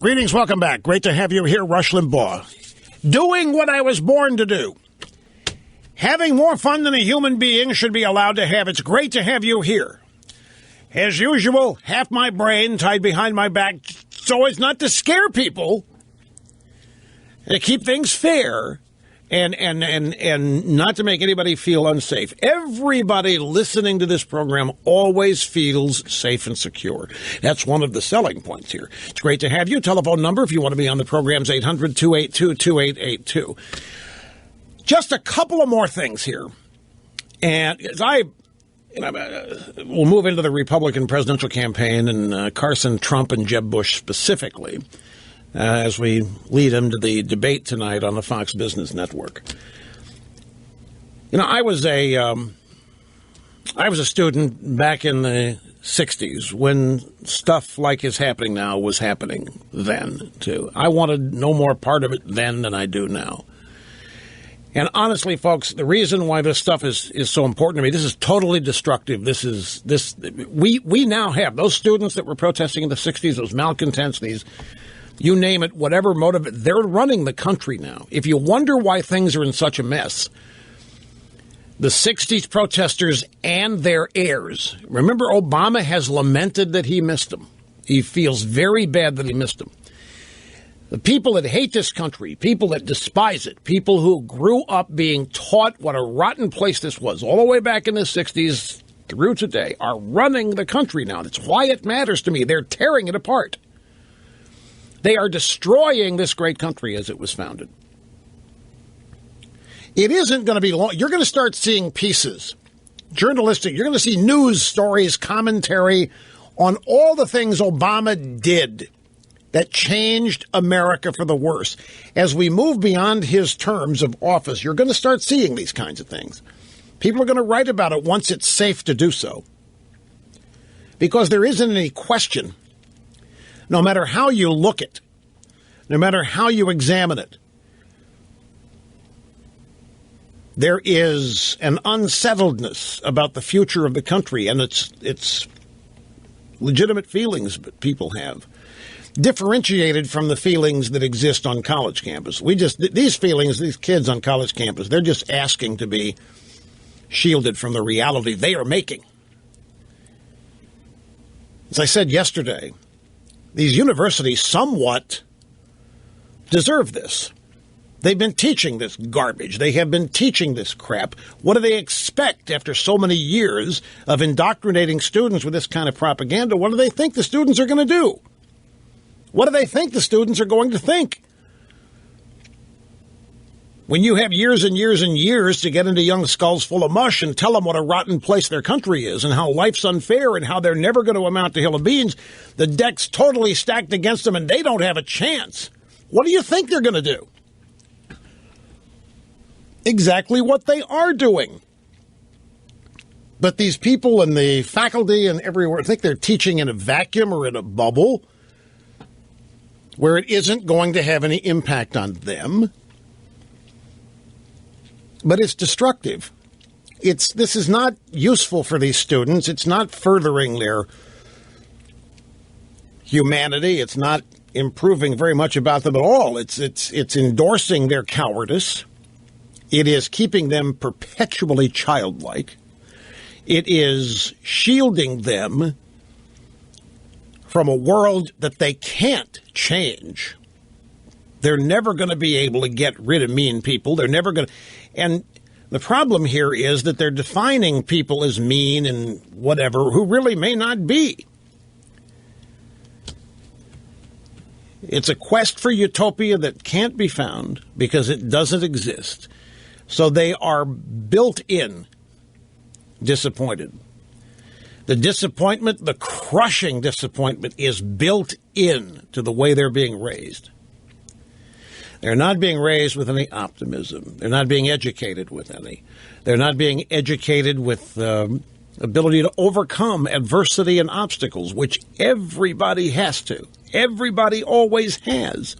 Greetings, welcome back. Great to have you here, Rush Limbaugh. Doing what I was born to do. Having more fun than a human being should be allowed to have. It's great to have you here. As usual, half my brain tied behind my back so as not to scare people, to keep things fair, and not to make anybody feel unsafe. Everybody listening to this program always feels safe and secure. That's one of the selling points here. It's great to have you. Telephone number, if you want to be on the program's 800-282-2882. Just a couple of more things here. And as we'll move into the Republican presidential campaign and Carson, Trump, and Jeb Bush specifically, as we lead him to the debate tonight on the Fox Business Network. I was a student back in the 60s when stuff like is happening now was happening then, too. I wanted no more part of it then than I do now. And honestly, folks, the reason why this stuff is so important to me, this is totally destructive. We now have those students that were protesting in the 60s, those malcontents, these, you name it, whatever motive, they're running the country now. If you wonder why things are in such a mess, the 60s protesters and their heirs. Remember, Obama has lamented that he missed them. He feels very bad that he missed them. The people that hate this country, people that despise it, people who grew up being taught what a rotten place this was all the way back in the 60s through today, are running the country now. That's why it matters to me. They're tearing it apart. They are destroying this great country as it was founded. It isn't going to be long. You're going to start seeing pieces, journalistic. You're going to see news stories, commentary on all the things Obama did that changed America for the worse. As we move beyond his terms of office, you're going to start seeing these kinds of things. People are going to write about it once it's safe to do so. Because there isn't any question, no matter how you look at it, no matter how you examine it, there is an unsettledness about the future of the country, and it's legitimate feelings that people have, differentiated from the feelings that exist on college campus. These feelings, these kids on college campus, they're just asking to be shielded from the reality they are making. As I said yesterday, these universities somewhat deserve this. They've been teaching this garbage. They have been teaching this crap. What do they expect after so many years of indoctrinating students with this kind of propaganda? What do they think the students are going to do? What do they think the students are going to think? When you have years and years and years to get into young skulls full of mush and tell them what a rotten place their country is and how life's unfair and how they're never going to amount to a hill of beans, the deck's totally stacked against them and they don't have a chance. What do you think they're going to do? Exactly what they are doing. But these people in the faculty and everywhere think they're teaching in a vacuum or in a bubble where it isn't going to have any impact on them. But it's destructive. This is not useful for these students. It's not furthering their humanity. It's not improving very much about them at all. It's endorsing their cowardice. It is keeping them perpetually childlike. It is shielding them from a world that they can't change. They're never going to be able to get rid of mean people. They're never going to. And the problem here is that they're defining people as mean and whatever who really may not be. It's a quest for utopia that can't be found because it doesn't exist. So they are built in disappointed. The disappointment, the crushing disappointment, is built in to the way they're being raised. They're not being raised with any optimism. They're not being educated with any. They're not being educated with ability to overcome adversity and obstacles, which everybody has to. Everybody always has.